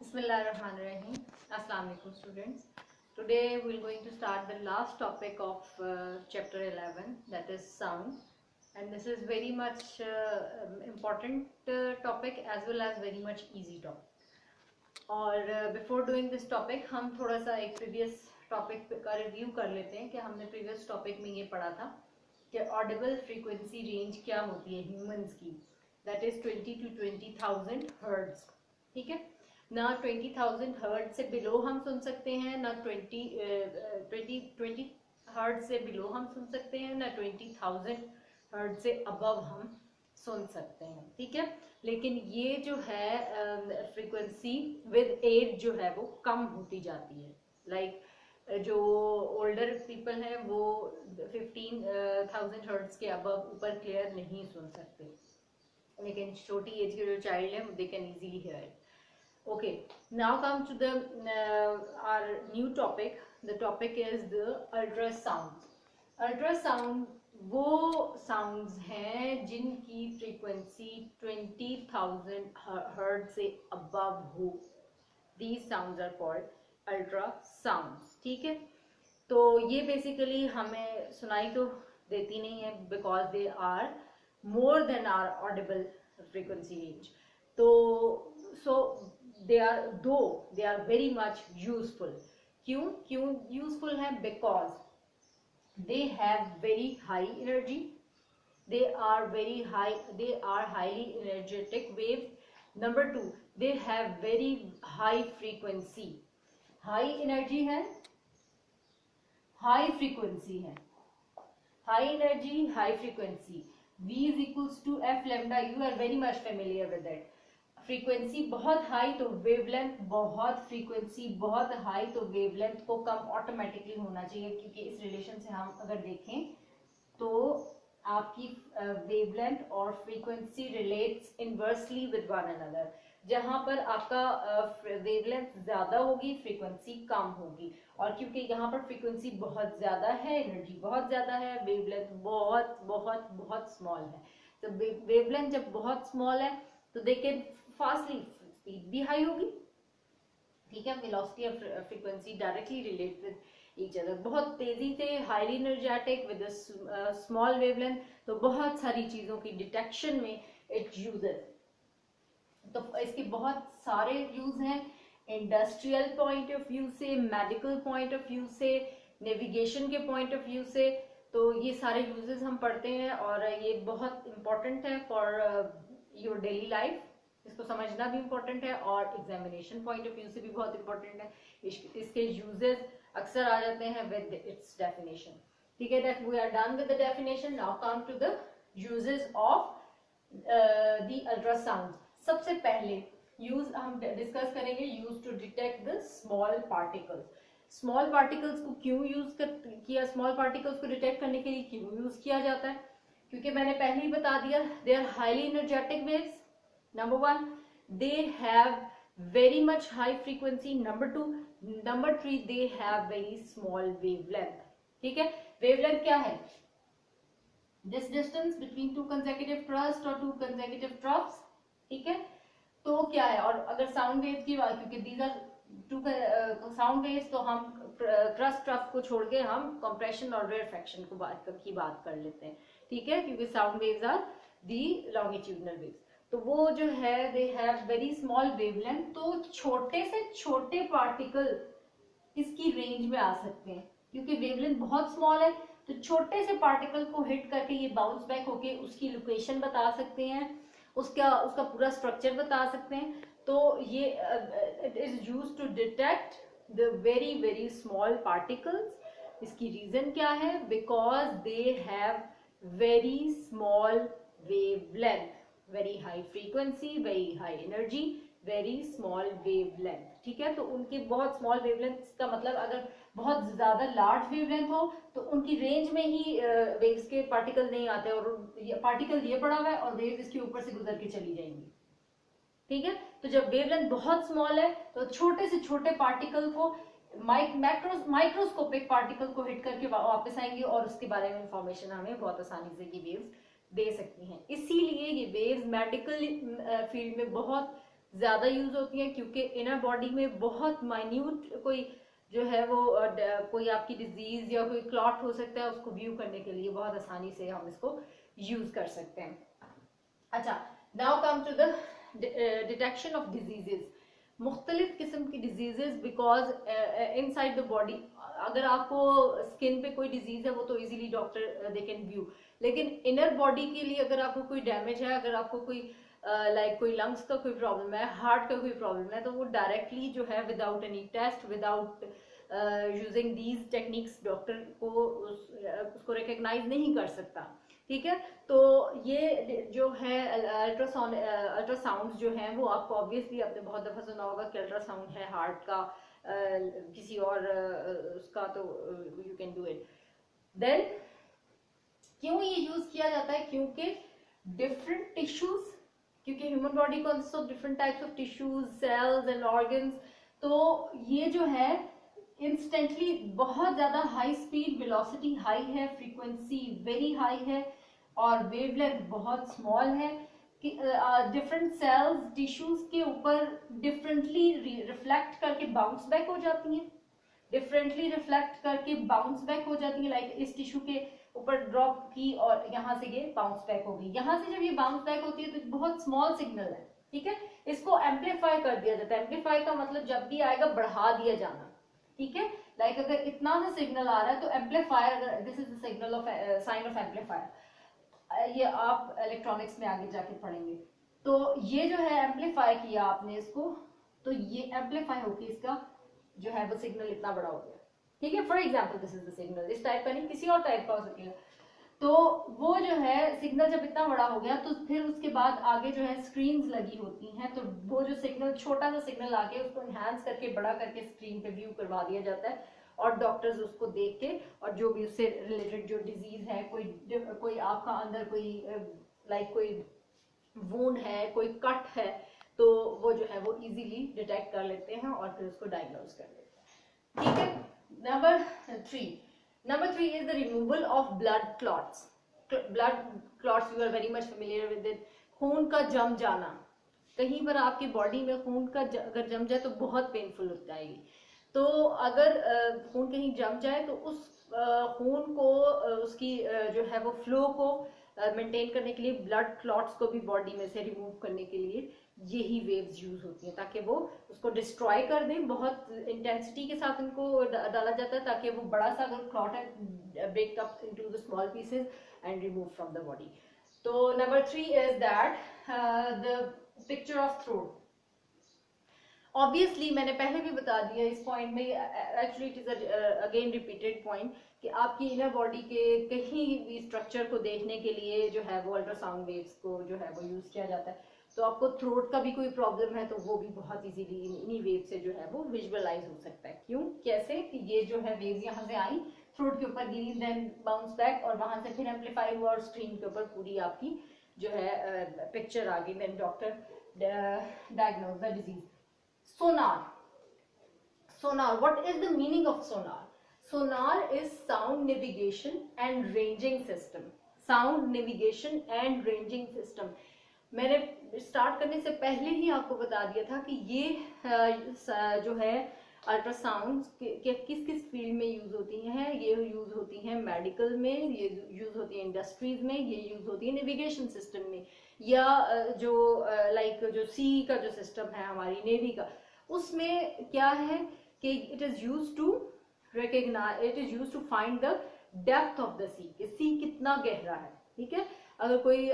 Bismillahirrahmanirrahim. Assalamu alaikum students. Today we are going to start the last topic of chapter 11, that is sound, and this is very much important topic as well as very much easy topic. और before doing this topic हम थोड़ा सा एक previous topic का review कर लेते हैं कि हमने previous topic में ये पढ़ा था कि audible frequency range क्या होती है humans की, that is 20 to 20,000 hertz. ठीक है ना, 20,000 हर्ट्ज से बिलो हम सुन सकते हैं, ना 20 हर्ट्ज से बिलो हम सुन सकते हैं, ना 20,000 हर्ट्ज से अबव हम सुन सकते हैं. ठीक है, लेकिन ये जो है फ्रीक्वेंसी विद एज जो है वो कम होती जाती है. लाइक जो ओल्डर पीपल हैं वो 15,000 हर्ट्ज के अबव ऊपर क्लियर नहीं सुन सकते, लेकिन छोटी एज के जो चाइल्ड है they can easily here it. Okay, now come to the our new topic. The topic is the ultrasound. Ultrasound वो sounds हैं जिनकी frequency 20,000 hertz से above हो. These sounds are called ultrasounds. ठीक है, तो ये basically हमें सुनाई तो देती नहीं है because they are more than our audible frequency range. तो they are very much useful. क्यों useful है? Because they have very high energy, they are highly energetic waves. Number 2, they have very high frequency. high energy है, high frequency है. high energy, high frequency, V is equals to F lambda. You are very much familiar with it. Frequency बहुत high तो wavelength बहुत, frequency बहुत high तो wavelength को कम automatically होना चाहिए, क्योंकि इस रिलेशन से हम अगर देखें तो आपकी वेवलेंथ और frequency relates inversely with one another. जहां पर आपका वेवलेंथ ज्यादा होगी फ्रीक्वेंसी कम होगी, और क्योंकि यहाँ पर फ्रीक्वेंसी बहुत ज्यादा है, एनर्जी बहुत ज्यादा है, वेवलेंथ बहुत बहुत बहुत स्मॉल है. तो वेवलेंथ जब बहुत स्मॉल है तो दे कैन फास्टली, स्पीड भी हाई होगी. ठीक है, velocity of frequency directly relate with each other. बहुत तेजी से highly energetic with small wavelength, तो बहुत सारी चीजों की डिटेक्शन में इट यूजेस. तो इसके बहुत सारे यूज हैं, इंडस्ट्रियल पॉइंट ऑफ व्यू से, मेडिकल पॉइंट ऑफ व्यू से, नेविगेशन के पॉइंट ऑफ व्यू से. तो ये सारे यूजेस हम पढ़ते हैं और ये बहुत इंपॉर्टेंट है फॉर योर डेली लाइफ. इसको समझना भी इम्पोर्टेंट है और एग्जामिनेशन पॉइंट ऑफ व्यू से भी बहुत इंपॉर्टेंट है. इसके यूजेस अक्सर आ जाते हैं विद इट्स डेफिनेशन. ठीक है, that we are done with the definition. Now come to the uses of the ultrasound. सबसे पहले यूज हम डिस्कस करेंगे use to detect the small particles. Small particles को क्यों यूज किया, स्मॉल पार्टिकल्स को डिटेक्ट करने के लिए क्यों यूज किया जाता है? क्योंकि मैंने पहले ही बता दिया, they are highly energetic waves. Number 1, they have very much high frequency. Number 2, number 3, they have very small wavelength. ठीक है, wavelength क्या है? This distance between two consecutive crusts or two consecutive troughs. ठीक है, तो क्या है? और अगर sound waves की बात, क्योंकि these are two sound waves, तो हम crust trough को छोड़ के हम compression और rarefaction की बात कर लेते हैं. ठीक है, क्योंकि sound waves are the longitudinal waves. तो वो जो है दे हैव वेरी स्मॉल वेवलेंथ. तो छोटे से छोटे पार्टिकल इसकी रेंज में आ सकते हैं, क्योंकि वेवलेंथ बहुत स्मॉल है. तो छोटे से पार्टिकल को हिट करके ये बाउंस बैक होके उसकी लोकेशन बता सकते हैं, उसका पूरा स्ट्रक्चर बता सकते हैं. तो ये it is used to detect the very very small particles. इसकी रीजन क्या है? Because they have very small wavelength, very high frequency, very high energy, very small wavelength. ठीक है, तो उनकी बहुत स्मॉल वेवलेंथ का मतलब अगर बहुत ज्यादा लार्ज वेवलेंथ हो तो उनकी रेंज में ही वेव्स के पार्टिकल नहीं आते, और पार्टिकल ये पड़ा हुआ है और वेव्स इसके ऊपर से गुजर के चली जाएंगी. ठीक है, तो जब वेवलेंथ बहुत स्मॉल है तो छोटे से छोटे पार्टिकल को माइक्रोस्कोपिक पार्टिकल को हिट करके वापस आएंगे और उसके बारे में इंफॉर्मेशन हमें बहुत आसानी से ये वेव्स दे सकती हैं. इसीलिए ये वेव्स मेडिकल फील्ड में बहुत ज्यादा यूज होती हैं क्योंकि इनर बॉडी में बहुत माइन्यूट कोई जो है वो कोई आपकी डिजीज या कोई क्लॉट हो सकता है, उसको व्यू करने के लिए बहुत आसानी से हम इसको यूज कर सकते हैं. अच्छा, now come to the detection of diseases. मुख्तलिफ किस्म की diseases because inside the body, अगर आपको स्किन पे कोई डिजीज है वो तो easily doctor they can view, लेकिन इनर बॉडी के लिए अगर आपको कोई डैमेज है, अगर आपको कोई कोई लंग्स का कोई प्रॉब्लम है, हार्ट का कोई प्रॉब्लम है, तो वो डायरेक्टली जो है without any test, without using these techniques doctor को उसको रिकग्नाइज नहीं कर सकता. ठीक है, तो ये जो है अल्ट्रासाउंड जो है वो आपको ऑब्वियसली आपने बहुत दफा सुना होगा कि अल्ट्रासाउंड है हार्ट का, किसी और उसका, तो you can do it. Then क्यों ये यूज किया जाता है? क्योंकि डिफरेंट टिश्यूज, क्योंकि human body consist of different types of tissues, cells and organs, तो ये जो है इंस्टेंटली बहुत ज्यादा हाई स्पीड, वेलोसिटी हाई है, फ्रीक्वेंसी वेरी हाई है और वेवलेंथ बहुत स्मॉल है कि डिफरेंट सेल्स टिश्यूज के ऊपर डिफरेंटली रिफ्लेक्ट करके बाउंस बैक हो जाती हैं, डिफरेंटली रिफ्लेक्ट करके बाउंस बैक हो जाती है. लाइक इस टिश्यू के ऊपर ड्रॉप की और यहाँ से ये बाउंस बैक हो गई. यहाँ से जब ये बाउंस बैक होती है तो बहुत स्मॉल सिग्नल है. ठीक है, इसको एम्पलीफाई कर दिया जाता है. एम्पलीफाई का मतलब जब भी आएगा बढ़ा दिया जाना. ठीक है, लाइक अगर इतना सा सिग्नल आ रहा है तो एम्पलीफायर, अगर this is the signal of sine of amplifier, ये आप इलेक्ट्रॉनिक्स में आगे जाके पढ़ेंगे. तो ये जो है एम्पलीफाई किया आपने इसको, तो ये एम्पलीफाई होके इसका जो है वो सिग्नल इतना बड़ा हो गया. ठीक है, for example this is the signal, इस टाइप का नहीं, किसी और टाइप का हो सकेगा. तो वो जो है सिग्नल जब इतना बड़ा हो गया तो फिर उसके बाद आगे जो है स्क्रीन्स लगी होती हैं, तो वो जो सिग्नल, छोटा सा सिग्नल आके उसको एनहांस करके बड़ा करके स्क्रीन पे व्यू करवा दिया जाता है और डॉक्टर्स उसको देख के और जो भी उससे रिलेटेड जो डिजीज है, कोई आपका अंदर कोई कोई वुंड है, कोई कट है, तो वो जो है वो इजीली डिटेक्ट कर लेते हैं और फिर उसको डायग्नोज कर लेते हैं. ठीक है, Number three is the removal of blood clots. Blood clots, you are very much familiar with it. खून का जम जाना, कहीं पर आपकी बॉडी में खून का अगर जम जाए तो बहुत पेनफुल होता है ये. तो अगर खून कहीं जम जाए तो उस खून को उसकी जो है वो फ्लो को मेंटेन करने के लिए, ब्लड क्लॉट्स को भी बॉडी में से रिमूव करने के लिए यही वेव्स यूज होती हैं, ताकि वो उसको डिस्ट्रॉय कर दें. बहुत इंटेंसिटी के साथ उनको डाला जाता है ताकि वो बड़ा सा अगर क्लॉट है, break up into the small pieces and remove from the body. तो number 3 is that the picture of throat. Obviously मैंने पहले भी बता दिया इस पॉइंट में, actually it is again repeated point कि आपकी इनर बॉडी के कहीं भी स्ट्रक्चर को देखने के लिए जो है वो अल्ट्रासाउंड वेव्स को जो है वो यूज किया जाता है. तो आपको थ्रोट का भी कोई प्रॉब्लम है तो वो भी बहुत इजीली इन्हीं वेव से जो है वो विजुअलाइज हो सकता है. क्यों, कैसे कि ये जो है वेव्स यहाँ से आई, थ्रोट के ऊपर गिरी, देन बाउंस बैक और वहां से फिर एम्पलीफाई हुआ और स्क्रीन के ऊपर पूरी आपकी जो है पिक्चर आ गई. Then doctor diagnose the disease. Sonar, what is the meaning of sonar? Sonar is sound navigation and ranging system. Sound navigation and ranging system. मैंने स्टार्ट करने से पहले ही आपको बता दिया था कि ये जो है अल्ट्रासाउंड किस किस फील्ड में यूज होती हैं. ये यूज होती हैं मेडिकल में, ये यूज होती है इंडस्ट्रीज में, ये यूज होती है नेविगेशन सिस्टम में, या जो जो सी का जो सिस्टम है हमारी नेवी का, उसमें क्या है कि it is use to recognise, it is use to find the depth of the sea, कि सी कितना गहरा है. ठीक है, अगर कोई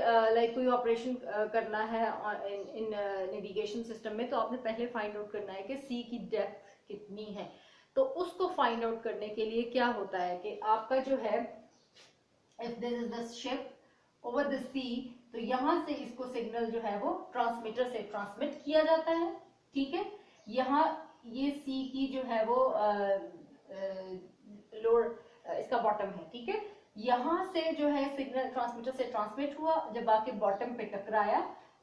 कोई ऑपरेशन करना है इन नेविगेशन सिस्टम में तो आपने पहले फाइंड आउट करना है कि सी की डेप्थ कितनी है. तो उसको फाइंड आउट करने के लिए क्या होता है कि आपका जो है, if this is the ship over the sea, तो यहाँ से इसको सिग्नल जो है वो ट्रांसमीटर से ट्रांसमिट किया जाता है. ठीक है, यहाँ ये सी की जो है वो लोअर इसका बॉटम है. ठीक है, यहाँ से जो है सिग्नल ट्रांसमीटर से ट्रांसमिट हुआ, जब आके बॉटम पे टकराया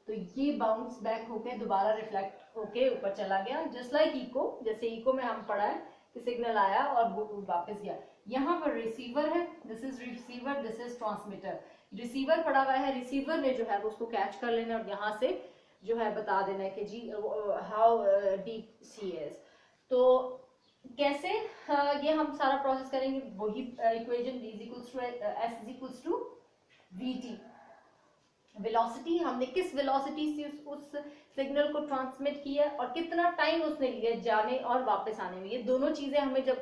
तो ये बाउंस बैक होके दोबारा रिफ्लेक्ट होके ऊपर चला गया. जस्ट लाइक इको, जैसे इको में हम पढ़ा है कि सिग्नल आया और वो वापस गया. यहाँ पर रिसीवर है, this is receiver, this is transmitter. Receiver पड़ा हुआ है, रिसीवर ने जो है वो उसको कैच कर लेना और यहाँ से जो है बता देना है कि जी हाउ डीप सी इज। तो कैसे ये हम सारा प्रोसेस करेंगे, वही equation v is equals to s is equals to vt। Velocity, हमने किस वेलोसिटी से उस सिग्नल को ट्रांसमिट किया और कितना टाइम उसने लिया जाने और वापस आने में, ये दोनों चीजें हमें जब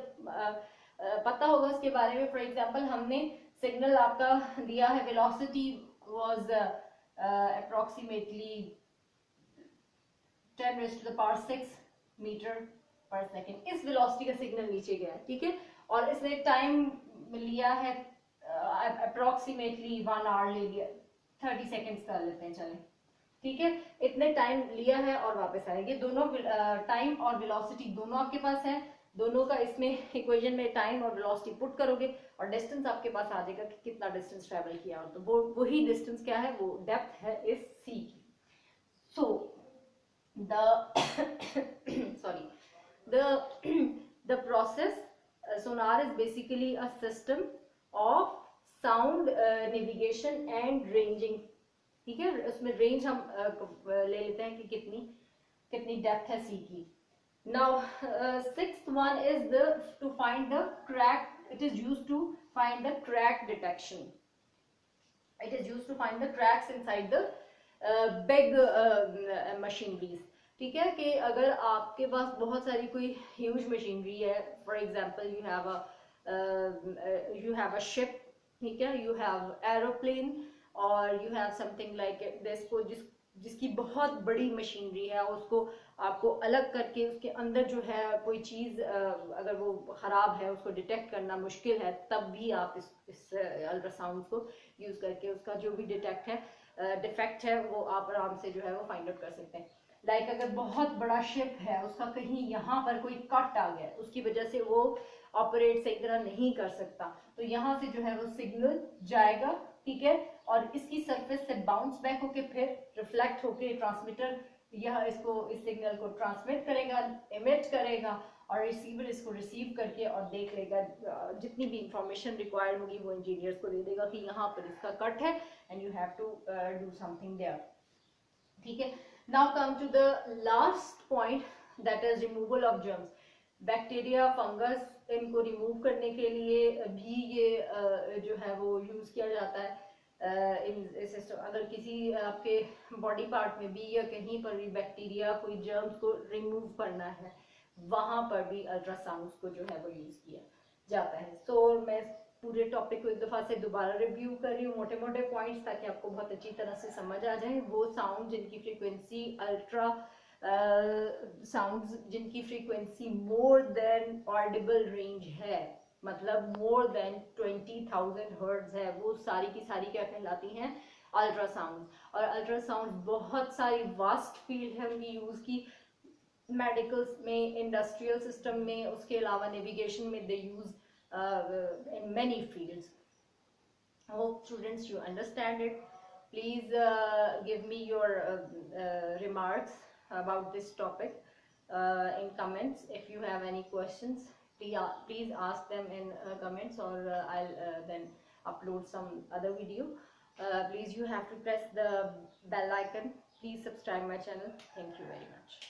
पता होगा उसके बारे में। फॉर एग्जांपल हमने सिग्नल आपका दिया है, velocity was approximately 10 raised to the power 6 metre पर सेकेंड, इस वेलोसिटी का सिग्नल नीचे गया, ठीक है। और इसने टाइम लिया है अप्रोक्सीमेटली 1 आवर ले लिया, 30 सेकेंड्स कर लेते हैं चले, ठीक है। इतने टाइम लिया है और वापस आएंगे, दोनों टाइम और वेलोसिटी दोनों आपके पास है। दोनों का इसमें इक्वेशन में टाइम और वेलोसिटी पुट करोगे और डिस्टेंस आपके पास आ जाएगा कि कितना डिस्टेंस ट्रेवल किया हो, तो वो वही डिस्टेंस क्या है, वो डेप्थ है इस सी की। सो sorry, the process sonar is basically a system of sound navigation and ranging, ठीक है। उसमें रेंज हम ले लेते हैं कि कितनी डेप्थ है सी की। Now sixth one is the to find the crack, it is used to find the crack detection, it is used to find the cracks inside the big machineries, ठीक है। कि अगर आपके पास बहुत सारी कोई ह्यूज मशीनरी है, for example you have a ship, ठीक है, यू हैव एरोप्लेन और you have something like this, को जिसकी बहुत बड़ी मशीनरी है, उसको आपको अलग करके उसके अंदर जो है कोई चीज अगर वो खराब है उसको डिटेक्ट करना मुश्किल है, तब भी आप इस अल्ट्रासाउंड को यूज करके उसका जो भी डिटेक्ट है डिफेक्ट है वो आप आराम से जो है वो फाइंड आउट कर सकते हैं। लाइक अगर बहुत बड़ा शिप है, उसका कहीं यहाँ पर कोई कट आ गया, उसकी वजह से वो ऑपरेट सही तरह नहीं कर सकता, तो यहाँ से जो है वो सिग्नल जाएगा, ठीक है, और इसकी सरफेस से बाउंस बैक होके फिर रिफ्लेक्ट होके ट्रांसमीटर यह इस सिग्नल को ट्रांसमिट करेगा, इमिट करेगा, और रिसीवर इसको रिसीव करके और देख लेगा, जितनी भी इंफॉर्मेशन रिक्वायर्ड होगी वो इंजीनियर्स को दे देगा कि यहाँ पर इसका कट है and you have to do something there, ठीक है। Now come to the last point, that is removal of germs. Bacteria, fungus, इनको रिमूव करने के लिए भी ये जो है वो यूज किया जाता है इन सिस्टम। अगर किसी आपके बॉडी पार्ट में भी या कहीं पर भी बैक्टीरिया, कोई जर्म्स को रिमूव करना है, वहां पर भी अल्ट्रासाउंड को जो है वो यूज किया जाता है। सो मैं पूरे टॉपिक को एक दफा से दोबारा रिव्यू कर रही हूँ, मोटे मोटे पॉइंट्स, ताकि आपको बहुत अच्छी तरह से समझ आ जाए। वो साउंड जिनकी फ्रीक्वेंसी अल्ट्रा साउंड्स जिनकी frequency more than Audible range है, मतलब मोर देन 20,000 हर्ट्ज है, वो सारी की सारी क्या कहलाती हैं, अल्ट्रासाउंड। और अल्ट्रासाउंड बहुत सारी वास्ट फील्ड है उनकी यूज की, मेडिकल में, इंडस्ट्रियल सिस्टम में, उसके अलावा नेविगेशन में दे use in many fields. Hope students you understand it. Please give me your remarks about this topic in comments. If you have any questions, please ask them in comments, or I'll then upload some other video. Please, you have to press the bell icon. Please subscribe my channel. Thank you very much.